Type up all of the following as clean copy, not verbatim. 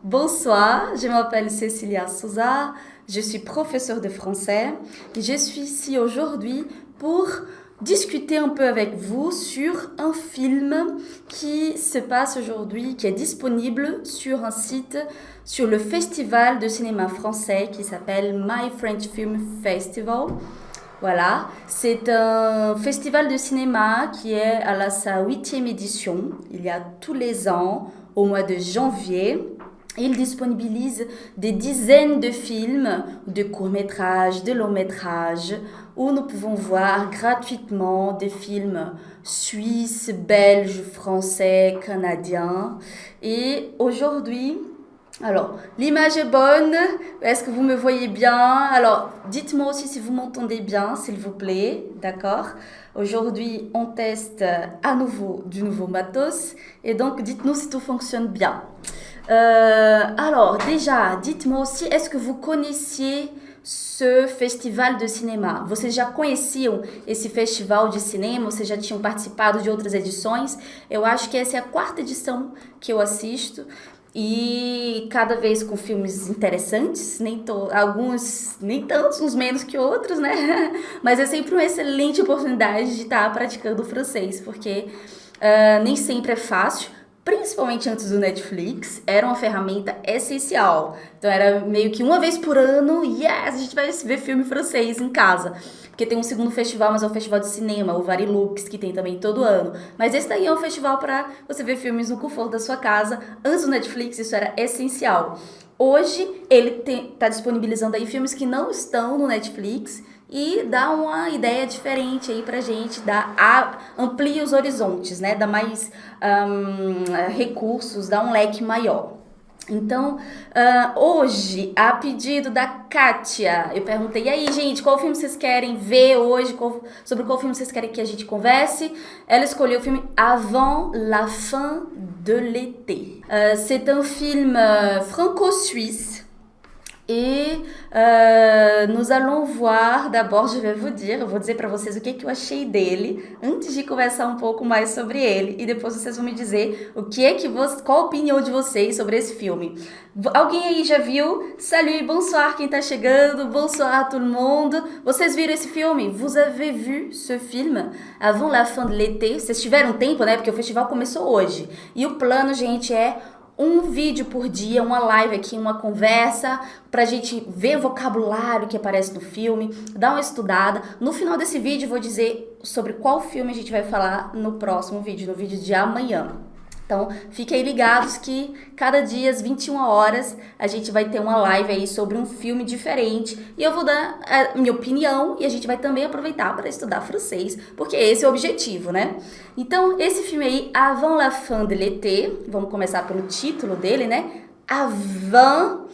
Bonsoir, je m'appelle Cécilia Souza, je suis professeure de français et je suis ici aujourd'hui pour discuter un peu avec vous sur un film qui se passe aujourd'hui, qui est disponible sur un site, sur le festival de cinéma français qui s'appelle My French Film Festival. Voilà, c'est un festival de cinéma qui est sa huitième édition. Il y a tous les ans, au mois de janvier. Il disponibilise des dizaines de films, de courts-métrages, de longs-métrages, où nous pouvons voir gratuitement des films suisses, belges, français, canadiens. Et aujourd'hui, alors, l'image est bonne. Est-ce que vous me voyez bien? Alors, dites-moi aussi si vous m'entendez bien, s'il vous plaît. D'accord? Aujourd'hui, on teste à nouveau du nouveau matos. Et donc, dites-nous si tout fonctionne bien. Alors, déjà, dites-moi aussi, est-ce que vous connaissiez ce festival de cinema? Vocês já conheciam esse festival de cinema? Vocês já tinham participado de outras edições? Eu acho que essa é a quarta edição que eu assisto. E cada vez com filmes interessantes, alguns nem tantos, uns menos que outros, né? Mas é sempre uma excelente oportunidade de estar praticando o francês, porque nem sempre é fácil, principalmente antes do Netflix, era uma ferramenta essencial. Então era meio que uma vez por ano, yes, a gente vai ver filme francês em casa. Porque tem um segundo festival, mas é o festival de cinema, o Varilux, que tem também todo ano. Mas esse daí é um festival para você ver filmes no conforto da sua casa. Antes do Netflix, isso era essencial. Hoje, ele tá disponibilizando aí filmes que não estão no Netflix e dá uma ideia diferente aí pra gente, amplia os horizontes, né? Dá mais recursos, dá um leque maior. Então, hoje, a pedido da Kátia, eu perguntei, e aí, gente, qual filme vocês querem ver hoje? Sobre qual filme vocês querem que a gente converse? Ela escolheu o filme Avant la fin de l'été. C'est un film franco-suisse. Et nous allons voir, d'abord je vais vous dire, eu vou dizer para vocês o que eu achei dele, antes de conversar um pouco mais sobre ele, e depois vocês vão me dizer qual a opinião de vocês sobre esse filme. Alguém aí já viu? Salut, bonsoir quem tá chegando, bonsoir tout le monde. Vocês viram esse filme? Vous avez vu ce film avant la fin de l'été? Vocês tiveram tempo, né? Porque o festival começou hoje. E o plano, gente, é um vídeo por dia, uma live aqui, uma conversa, pra gente ver o vocabulário que aparece no filme, dar uma estudada. No final desse vídeo eu vou dizer sobre qual filme a gente vai falar no próximo vídeo, no vídeo de amanhã. Então, fiquem aí ligados que cada dia às 21 horas a gente vai ter uma live aí sobre um filme diferente e eu vou dar a minha opinião e a gente vai também aproveitar para estudar francês, porque esse é o objetivo, né? Então, esse filme aí, Avant la fin de l'été, vamos começar pelo título dele, né? Avant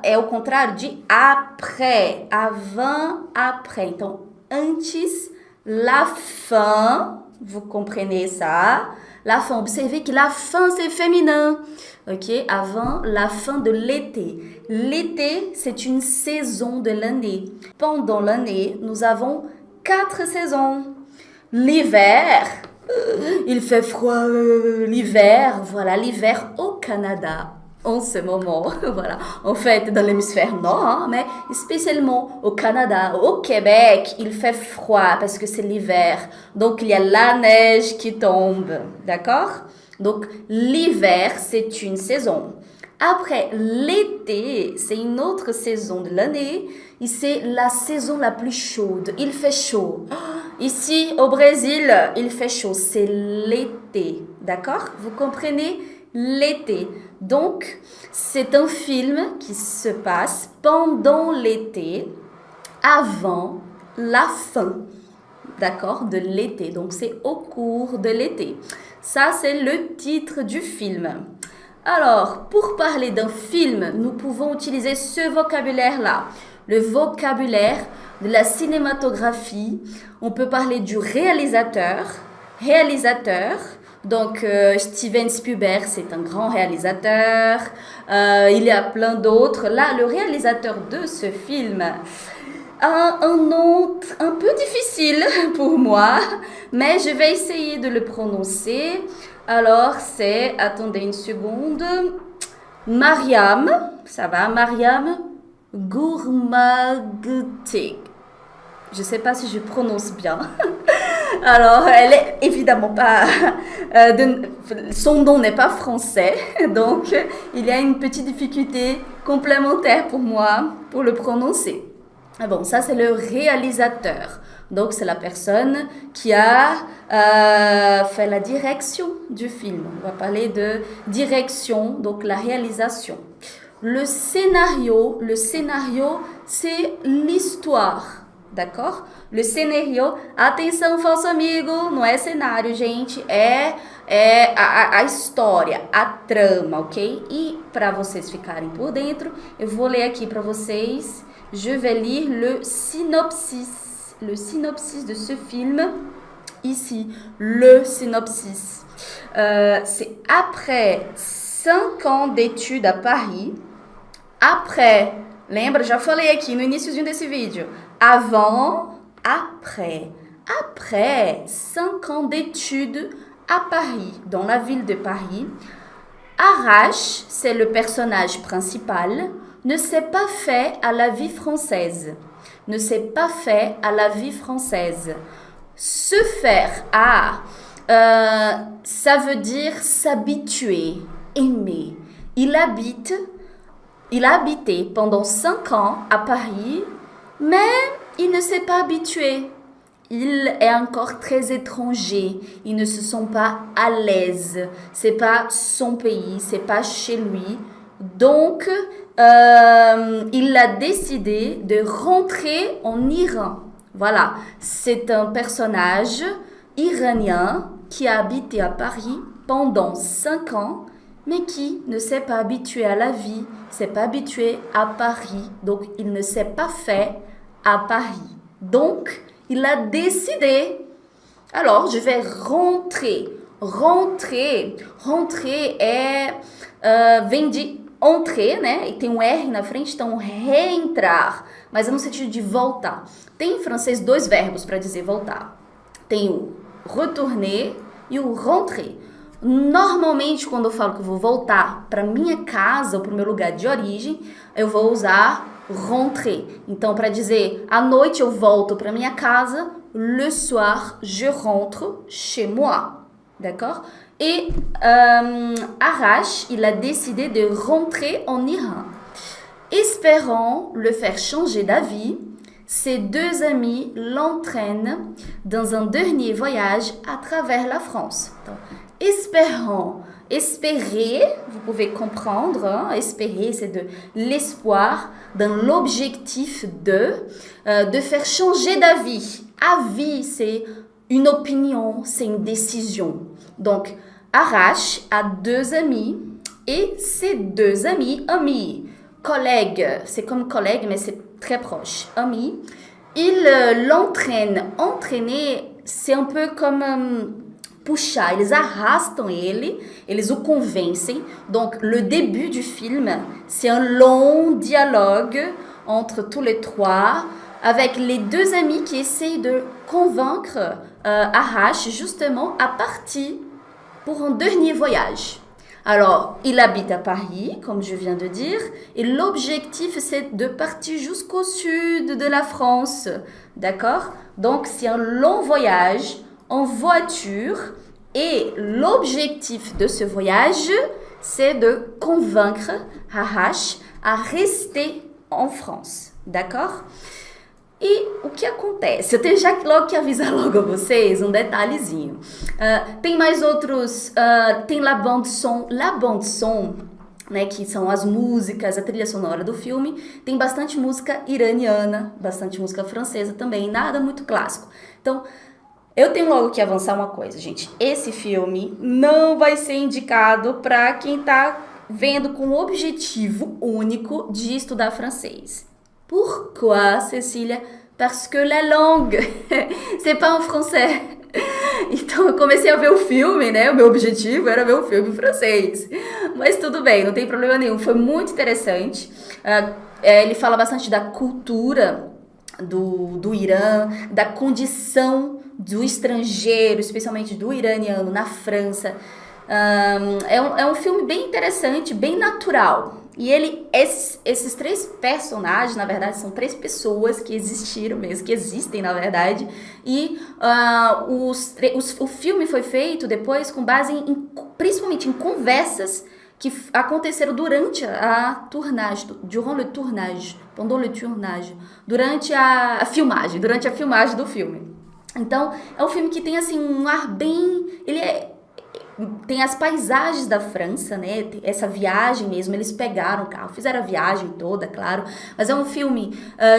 é o contrário de après, avant, après. Então, antes, la fin, vous comprenez ça? La fin, observez que la fin c'est féminin, ok? Avant la fin de l'été. L'été, c'est une saison de l'année. Pendant l'année, nous avons 4 saisons. L'hiver, il fait froid, l'hiver, voilà, l'hiver au Canada. En ce moment, voilà, en fait dans l'hémisphère nord, hein, mais spécialement au Canada, au Québec, il fait froid parce que c'est l'hiver. Donc il y a la neige qui tombe, d'accord? Donc l'hiver, c'est une saison. Après, l'été, c'est une autre saison de l'année et c'est la saison la plus chaude. Il fait chaud. Ici, au Brésil, il fait chaud. C'est l'été, d'accord? Vous comprenez? L'été. Donc, c'est un film qui se passe pendant l'été, avant la fin, d'accord, de l'été. Donc, c'est au cours de l'été. Ça, c'est le titre du film. Alors, pour parler d'un film, nous pouvons utiliser ce vocabulaire-là. Le vocabulaire de la cinématographie. On peut parler du réalisateur. Donc, Steven Spielberg, c'est un grand réalisateur. Il y a plein d'autres. Là, le réalisateur de ce film, un nom un peu difficile pour moi, mais je vais essayer de le prononcer. Alors, c'est, attendez une seconde, Mariam, ça va, Mariam Gourmagtek. Je ne sais pas si je prononce bien. Alors, elle est évidemment pas... son nom n'est pas français, donc il y a une petite difficulté complémentaire pour moi pour le prononcer. Ah bon, ça c'est le réalisateur. Donc c'est la personne qui a fait la direction du film. On va parler de direction, donc la réalisation. Le scénario, c'est l'histoire. D'accord? Le cenário, atenção falso amigo, não é cenário, gente, é a história, a trama, ok? E para vocês ficarem por dentro, eu vou ler aqui para vocês, je vais lire le synopsis de ce film, ici, le synopsis. C'est après 5 ans d'études à Paris, après, lembra, já falei aqui no iníciozinho desse vídeo, avant, après. Après 5 ans d'études à Paris, dans la ville de Paris, Arrache, c'est le personnage principal, ne s'est pas fait à la vie française. Ne s'est pas fait à la vie française. Se faire à, ça veut dire s'habituer, aimer. Il a habité pendant 5 ans à Paris, mais il ne s'est pas habitué. Il est encore très étranger. Il ne se sent pas à l'aise. C'est pas son pays, c'est pas chez lui. Donc, il a décidé de rentrer en Iran. Voilà, c'est un personnage iranien qui a habité à Paris pendant 5 ans, mais qui ne s'est pas habitué à la vie, s'est pas habitué à Paris. Donc, il ne s'est pas fait à Paris. Donc, il a décidé, alors je vais rentrer. Rentrer vem de entrer, né? E tem um R na frente, então reentrar. Mas é no sentido de voltar. Tem em francês 2 verbos para dizer voltar. Tem o retourner e o rentrer. Normalmente, quando eu falo que eu vou voltar para minha casa ou para o meu lugar de origem, eu vou usar rentrer. Então, para dizer à noite eu volto para minha casa, le soir je rentre chez moi. D'accord? Et Arrache, il a décidé de rentrer en Iran. Espérant le faire changer d'avis, ses 2 amis l'entraînent dans un dernier voyage à travers la France. Donc, espérant, espérer, vous pouvez comprendre, hein, espérer c'est de l'espoir, dans l'objectif de faire changer d'avis. Avis, c'est une opinion, c'est une décision. Donc, Arrache a 2 amis et ces 2 amis, collègues, c'est comme collègue mais c'est très proche, amis, ils l'entraînent. Entraîner, c'est un peu comme puxar, eles arrastam ele, eles o convencem. Donc, le début du film, c'est un long dialogue entre tous les 3, avec les 2 amis qui essayent de convaincre Arrache justement à partir pour un dernier voyage. Alors, il habite à Paris, comme je viens de dire, et l'objectif, c'est de partir jusqu'au sud de la France, d'accord? Donc, c'est un long voyage en voiture, et l'objectif de ce voyage, c'est de convaincre Arrache à rester en France, d'accord? E o que acontece? Eu tenho já logo que avisar logo a vocês um detalhezinho. Tem mais outros, tem la bande son, né, que são as músicas, a trilha sonora do filme. Tem bastante música iraniana, bastante música francesa também, nada muito clássico. Então, eu tenho logo que avançar uma coisa, gente. Esse filme não vai ser indicado para quem tá vendo com o objetivo único de estudar francês. Pourquoi, Cecília? Parce que la langue, c'est pas en français. Então, eu comecei a ver o filme, né? O meu objetivo era ver o filme em francês. Mas tudo bem, não tem problema nenhum. Foi muito interessante. Ele fala bastante da cultura do Irã, da condição do estrangeiro, especialmente do iraniano na França. É um filme bem interessante, bem natural. E esses três personagens, na verdade, são três pessoas que existiram mesmo, que existem, na verdade. E o filme foi feito depois com base principalmente em conversas que aconteceram durante a tournage, pendant le tournage, durante a filmagem do filme. Então, é um filme que tem assim um ar bem, tem as paisagens da França, né? Essa viagem mesmo, eles pegaram o carro, fizeram a viagem toda, claro. Mas é um filme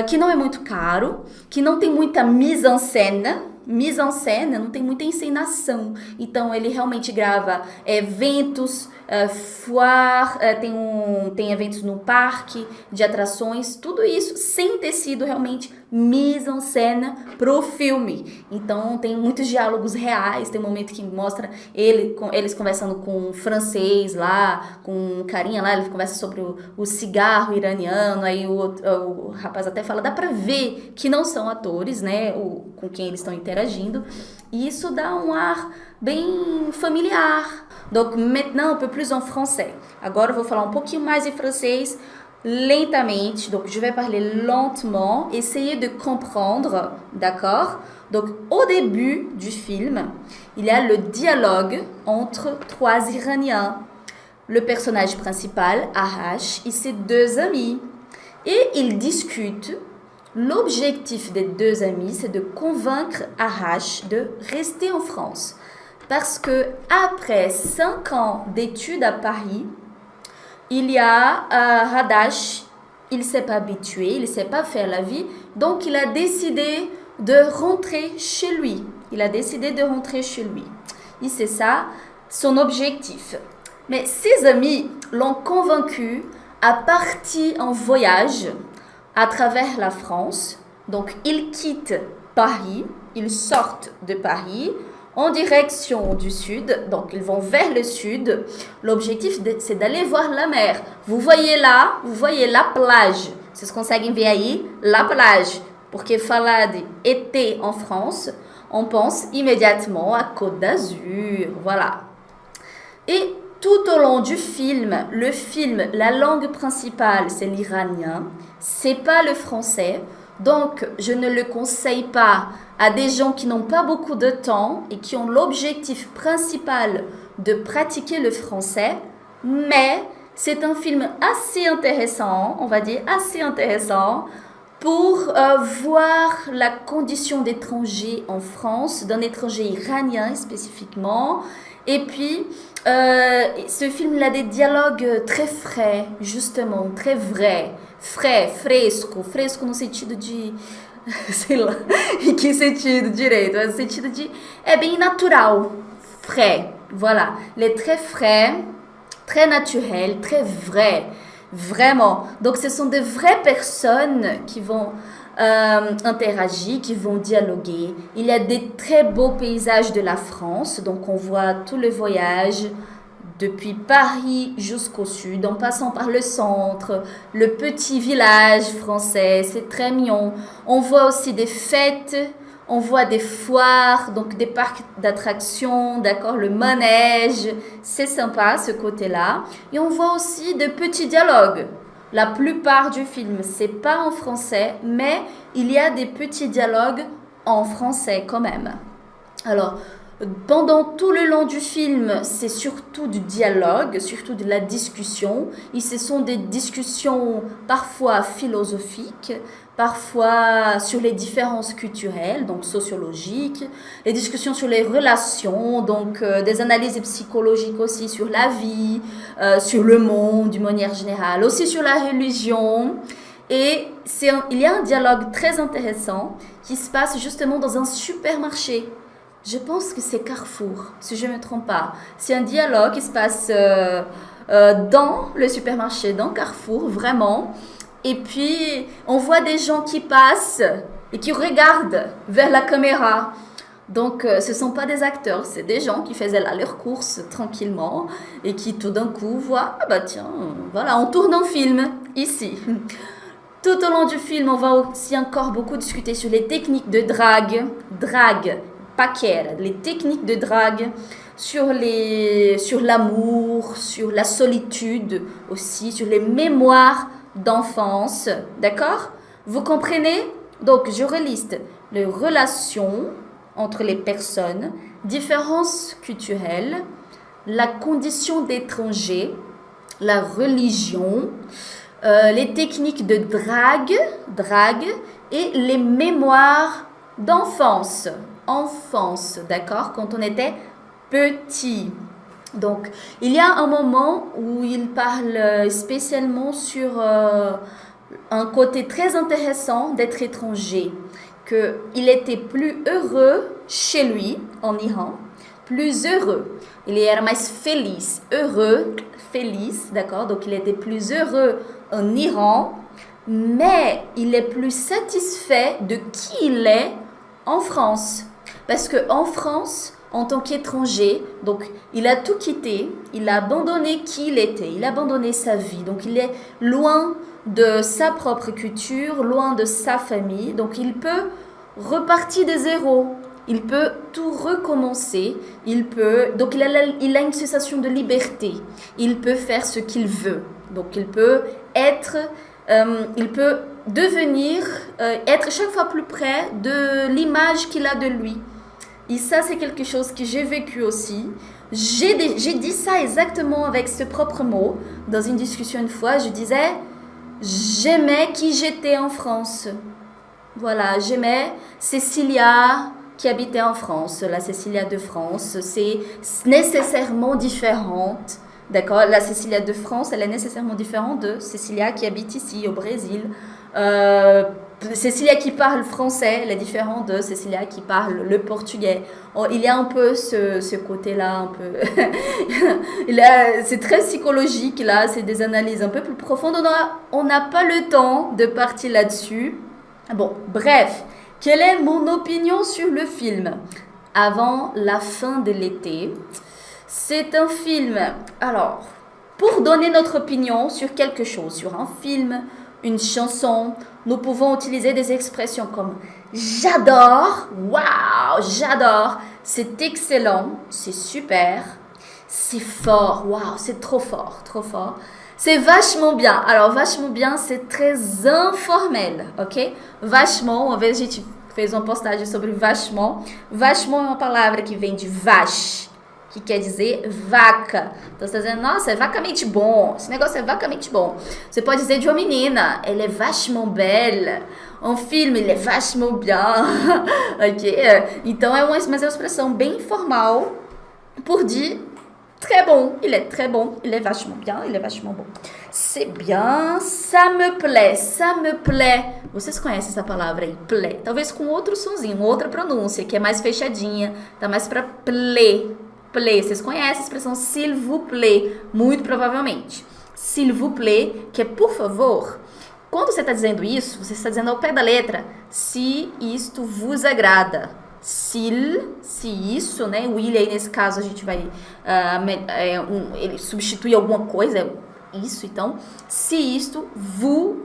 que não é muito caro, que não tem muita mise en scène, não tem muita encenação. Então, ele realmente grava eventos, foire, tem eventos no parque de atrações, tudo isso sem ter sido realmente mise en scène pro filme. Então tem muitos diálogos reais, tem um momento que mostra eles conversando com um francês lá, com um carinha lá, ele conversa sobre o cigarro iraniano, aí o rapaz até fala, dá pra ver que não são atores, né, com quem eles estão interagindo, e isso dá um ar bem familiar. Donc maintenant un peu plus en français. Agora eu vou falar um pouquinho mais em francês, lentamente. Donc je vais parler lentement, essayer de comprendre, d'accord? Donc au début du film, il y a le dialogue entre trois Iraniens. Le personnage principal, Arash, et ses deux amis. Et ils discutent. L'objectif des deux amis, c'est de convaincre Arash de rester en France. Parce que après 5 ans d'études à Paris, il y a Hadash, il ne s'est pas habitué, il ne sait pas faire la vie, donc il a décidé de rentrer chez lui. Et c'est ça son objectif. Mais ses amis l'ont convaincu à partir en voyage à travers la France. Donc ils quittent Paris, ils sortent de Paris en direction du sud, donc ils vont vers le sud. L'objectif, c'est d'aller voir la mer. Vous voyez la plage. Vocês conseguem ver aí, la plage. Porque falar de été en France, on pense immédiatement à Côte d'Azur, voilà. Et tout au long du film, la langue principale, c'est l'iranien, c'est pas le français. Donc, je ne le conseille pas à des gens qui n'ont pas beaucoup de temps et qui ont l'objectif principal de pratiquer le français. Mais c'est un film assez intéressant, on va dire assez intéressant, pour voir la condition d'étranger en France, d'un étranger iranien spécifiquement. Et puis, ce film il a des dialogues très frais, justement, très vrais. Fresco no sentido de, sei lá, em que sentido direito, mas no sentido de, é bem natural, frais, voilà, il est très frais, très naturel, très vrai, vraiment, donc ce sont de vraies personnes qui vont interagir, qui vont dialoguer. Il y a des très beaux paysages de la France, donc on voit tout le voyage, depuis Paris jusqu'au sud, en passant par le centre, le petit village français, c'est très mignon. On voit aussi des fêtes, on voit des foires, donc des parcs d'attractions, d'accord, le manège, c'est sympa ce côté-là. Et on voit aussi de petits dialogues. La plupart du film, c'est pas en français, mais il y a des petits dialogues en français quand même. Alors, pendant tout le long du film, c'est surtout du dialogue, surtout de la discussion. Et ce sont des discussions parfois philosophiques, parfois sur les différences culturelles, donc sociologiques, les discussions sur les relations, donc des analyses psychologiques aussi sur la vie, sur le monde d'une manière générale, aussi sur la religion. Et il y a un dialogue très intéressant qui se passe justement dans un supermarché. Je pense que c'est Carrefour, si je ne me trompe pas. C'est un dialogue qui se passe dans le supermarché, dans Carrefour, vraiment. Et puis, on voit des gens qui passent et qui regardent vers la caméra. Donc, ce ne sont pas des acteurs, c'est des gens qui faisaient là leurs courses tranquillement et qui tout d'un coup voient, ah bah tiens, voilà, on tourne un film ici. Tout au long du film, on va aussi encore beaucoup discuter sur les techniques de drague. Drague, paquera, les techniques de drague, sur l'amour, sur la solitude aussi, sur les mémoires d'enfance. D'accord? Vous comprenez? Donc, je reliste les relations entre les personnes, différences culturelles, la condition d'étranger, la religion, les techniques de drague et les mémoires d'enfance. Enfance, d'accord? Quand on était petit. Donc, il y a un moment où il parle spécialement sur un côté très intéressant d'être étranger, qu'il était plus heureux chez lui, en Iran, plus heureux. Ele era mais feliz, heureux, feliz, d'accord? Donc, il était plus heureux en Iran, mais il est plus satisfait de qui il est en France. Parce qu'en France, en tant qu'étranger, donc il a tout quitté, il a abandonné qui il était, il a abandonné sa vie, donc il est loin de sa propre culture, loin de sa famille, donc il peut repartir de zéro, il peut tout recommencer, donc il a une sensation de liberté, il peut faire ce qu'il veut, donc il peut devenir, être chaque fois plus près de l'image qu'il a de lui. Et ça, c'est quelque chose que j'ai vécu aussi. J'ai dit ça exactement avec ce propre mot. Dans une discussion une fois, je disais, j'aimais qui j'étais en France. Voilà, j'aimais Cécilia qui habitait en France. La Cécilia de France, c'est nécessairement différente. D'accord? La Cécilia de France, elle est nécessairement différente de Cécilia qui habite ici, au Brésil. Cécilia qui parle français, elle est différente de Cécilia qui parle le portugais. Il y a un peu ce côté-là, un peu. C'est très psychologique, là, c'est des analyses un peu plus profondes. On n'a pas le temps de partir là-dessus. Bon, bref, quelle est mon opinion sur le film? Avant la fin de l'été, c'est un film. Alors, pour donner notre opinion sur quelque chose, sur un film, une chanson, nous pouvons utiliser des expressions comme j'adore, waouh, j'adore, c'est excellent, c'est super, c'est fort, waouh, c'est trop fort, c'est vachement bien. Alors, vachement bien, c'est très informel, ok? Vachement, uma vez a gente fez uma postagem sobre vachement. Vachement é uma palavra que vem de vache, que quer dizer vaca. Então você está dizendo, nossa, é vacamente bom, esse negócio é vacamente bom. Você pode dizer de uma menina, elle est vachement belle. Um filme, ele é vachement bien. Ok? Então mas é uma expressão bem informal pour dire très bon, il est très bon, il est vachement bien, il est vachement bon. C'est bien, ça me plaît. Vocês conhecem essa palavra aí, plaît? Talvez com outro sonzinho, outra pronúncia, que é mais fechadinha, tá mais pra plaît. Vocês conhecem a expressão s'il vous plaît, muito provavelmente. S'il vous plaît, que é por favor. Quando você está dizendo isso, você está dizendo ao pé da letra, se isto vos agrada. Se isso, né? O il aí nesse caso a gente vai ele substitui alguma coisa, isso, então, se isto vous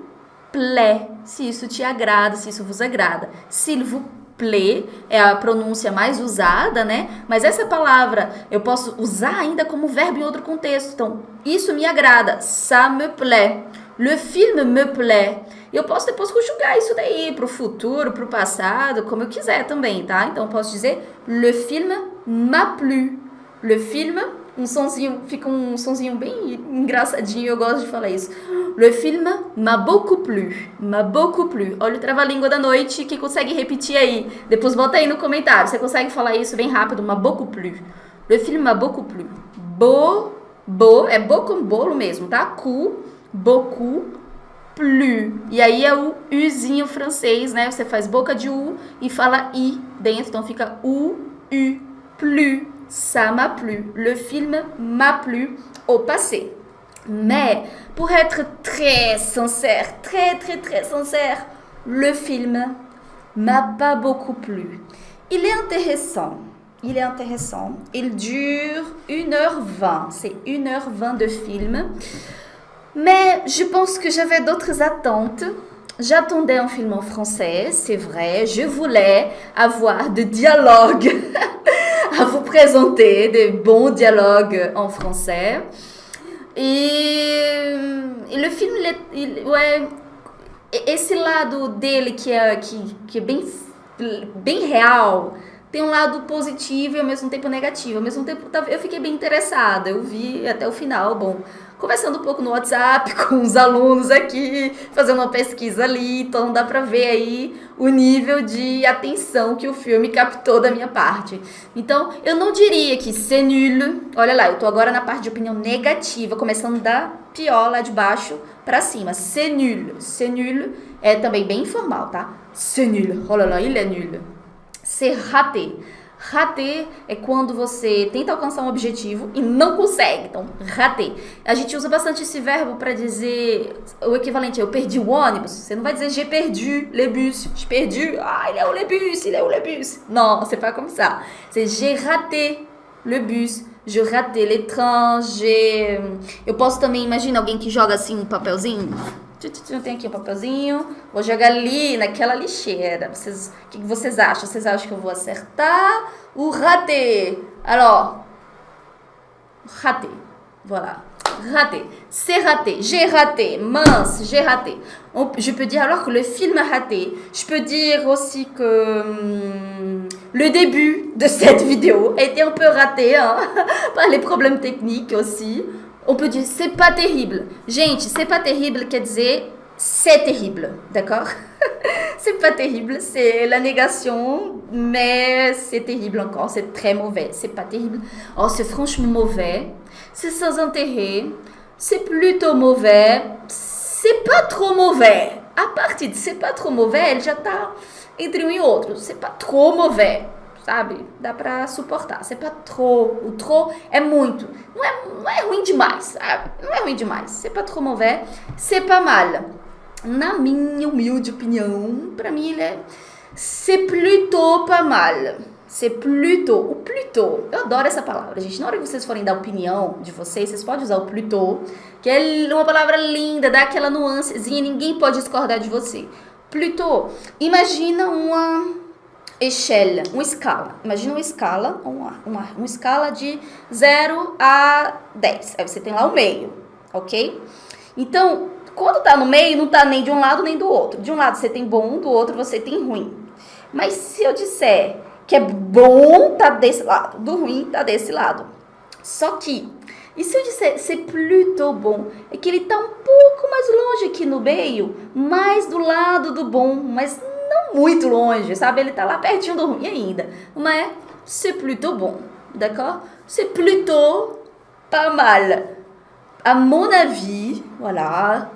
plaît, se isso te agrada, se isso vos agrada. S'il vous plaît é a pronúncia mais usada, né? Mas essa palavra eu posso usar ainda como verbo em outro contexto. Então, isso me agrada, ça me plaît. Le film me plaît. Eu posso depois conjugar isso daí para o futuro, para o passado, como eu quiser também, tá? Então, eu posso dizer le film m'a plu. Le film, fica um sonzinho bem engraçadinho, eu gosto de falar isso. Le film m'a beaucoup plu. M'a beaucoup plu. Olha o trava-língua da noite que consegue repetir aí. Depois bota aí no comentário. Você consegue falar isso bem rápido? M'a beaucoup plu. Le film m'a beaucoup plu. É bo como bolo mesmo, tá? Beaucoup, plu. E aí é o uzinho francês, né? Você faz boca de u e fala i dentro. Então fica u, plu. Ça m'a plu. Le film m'a plu au passé. Mais, pour être très sincère, très sincère, le film m'a pas beaucoup plu. Il est intéressant. Il dure 1h20. C'est 1h20 de film. Mais je pense que j'avais d'autres attentes. J'attendais un film en français, c'est vrai. Je voulais avoir des dialogues à vous présenter, des bons dialogues en français. E le filme, ouais, esse lado dele que é bem real, tem um lado positivo e ao mesmo tempo negativo. Ao mesmo tempo, eu fiquei bem interessada. Eu vi até o final, bom, conversando um pouco no WhatsApp com os alunos aqui, fazendo uma pesquisa ali, então dá pra ver aí o nível de atenção que o filme captou da minha parte. Então, eu não diria que c'est nul. Olha lá, eu tô agora na parte de opinião negativa, começando da pior lá de baixo pra cima. C'est nul. C'est nul é também bem informal, tá? C'est nul. Olha lá, il est nul. C'est raté. Raté é quando você tenta alcançar um objetivo e não consegue. Então, raté. A gente usa bastante esse verbo para dizer o equivalente. Eu perdi o ônibus. Você não vai dizer j'ai perdu le bus. J'ai perdu. Ah, il est où le bus? Il est où le bus? Non, c'est pas comme ça. C'est j'ai raté le bus. Je raté le train. Eu posso também, imagina alguém que joga assim um papelzinho. Tem aqui um papelzinho. Vou jogar ali naquela lixeira. O que vocês acham? Vocês acham que eu vou acertar ou rater? Alors, rater. Voilà. Rater. C'est raté. J'ai raté. Mince, j'ai raté. Je peux dire alors que le film a raté. Je peux dire aussi que le début de cette vidéo a été un peu raté, hein, par les problèmes techniques aussi. On peut dire c'est pas terrible. Gente, c'est pas terrible quer dizer c'est terrible, d'accord? C'est pas terrible, c'est la négation, mais c'est terrible encore, c'est très mauvais. C'est pas terrible. Oh, c'est franchement mauvais. C'est sans intérêt. C'est plutôt mauvais. C'est pas trop mauvais. A partir de c'est pas trop mauvais, ele já tá entre um e outro. C'est pas trop mauvais. Sabe? Dá pra suportar. C'est pas trop. O trop é muito. Não é ruim demais, sabe? Não é ruim demais. C'est pas trop mauvais. C'est pas mal. Na minha humilde opinião, pra mim ele é c'est plutôt pas mal. C'est plutôt. O plutôt. Eu adoro essa palavra, gente. Na hora que vocês forem dar opinião de vocês podem usar o plutôt, que é uma palavra linda, dá aquela nuancezinha, ninguém pode discordar de você. Plutôt. Imagina uma échelle, uma escala. Imagina uma escala, uma escala de 0 a 10. Aí você tem lá o meio, ok? Então, quando tá no meio, não tá nem de um lado nem do outro. De um lado você tem bom, do outro você tem ruim. Mas se eu disser que é bom, tá desse lado, do ruim tá desse lado. Só que, e se eu disser c'est plutôt bom, é que ele tá um pouco mais longe aqui no meio, mais do lado do bom, mas não muito longe, sabe? Ele tá lá pertinho do ruim ainda. Mas c'est plutôt bon, d'accord? C'est plutôt pas mal. À mon avis, voilà,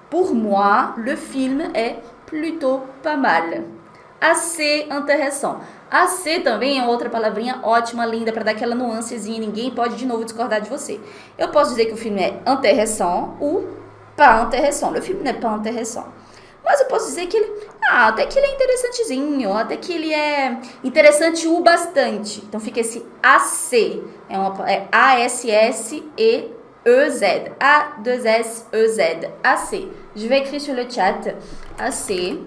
pour moi, le film est plutôt pas mal. Assez intéressant. Assez também é outra palavrinha ótima, linda, para dar aquela nuancezinha. Ninguém pode de novo discordar de você. Eu posso dizer que o filme é intéressant ou pas intéressant. Le film n'est pas intéressant. Mas eu posso dizer que ele, até que ele é interessantezinho, até que ele é interessante o bastante. Então fica esse AC, é A-S-S-E-E-Z, A-2-S-E-Z, AC. Je vais écrire sur le chat, AC,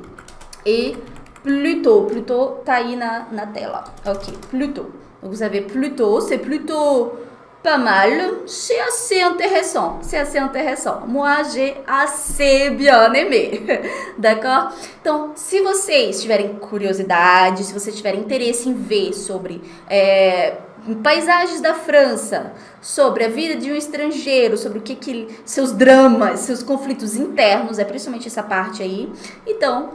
et plutôt tá aí na tela, ok, plutôt. Donc vous avez plutôt, c'est plutôt pas mal, c'est assez intéressant, Moi, j'ai assez bien aimé, d'accord? Então, se vocês tiverem curiosidade, se vocês tiverem interesse em ver sobre paisagens da França, sobre a vida de um estrangeiro, sobre o que seus dramas, seus conflitos internos, principalmente essa parte aí, então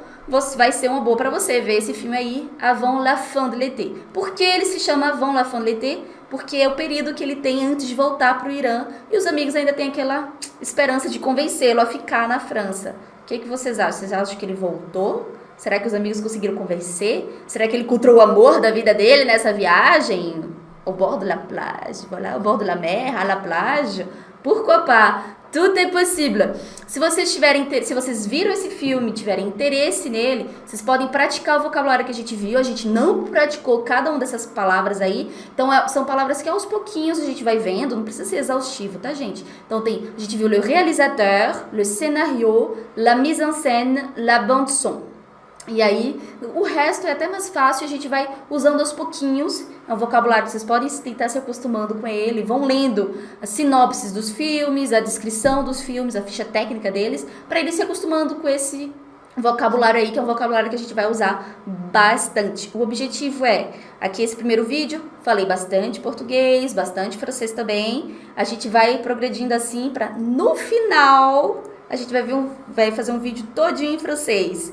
vai ser uma boa para você ver esse filme aí, Avant la fin de l'été. Por que ele se chama Avant la fin de l'été? Porque é o período que ele tem antes de voltar para o Irã. E os amigos ainda têm aquela esperança de convencê-lo a ficar na França. O que vocês acham? Vocês acham que ele voltou? Será que os amigos conseguiram convencer? Será que ele encontrou o amor da vida dele nessa viagem? au bord de la plage, voilà, au bord de la mer, à la plage, pourquoi pas? Tudo é possível. Se vocês viram esse filme, tiverem interesse nele, vocês podem praticar o vocabulário que a gente viu. A gente não praticou cada uma dessas palavras aí. Então, são palavras que aos pouquinhos a gente vai vendo. Não precisa ser exaustivo, tá, gente? Então, a gente viu le réalisateur, le scénario, la mise en scène, la bande son. E aí, o resto é até mais fácil, a gente vai usando aos pouquinhos. É um vocabulário que vocês podem tentar se acostumando com ele, vão lendo as sinopses dos filmes, a descrição dos filmes, a ficha técnica deles, para eles se acostumando com esse vocabulário aí, que é um vocabulário que a gente vai usar bastante. O objetivo é, aqui esse primeiro vídeo, falei bastante português, bastante francês também. A gente vai progredindo assim para no final, a gente vai fazer um vídeo todinho em francês.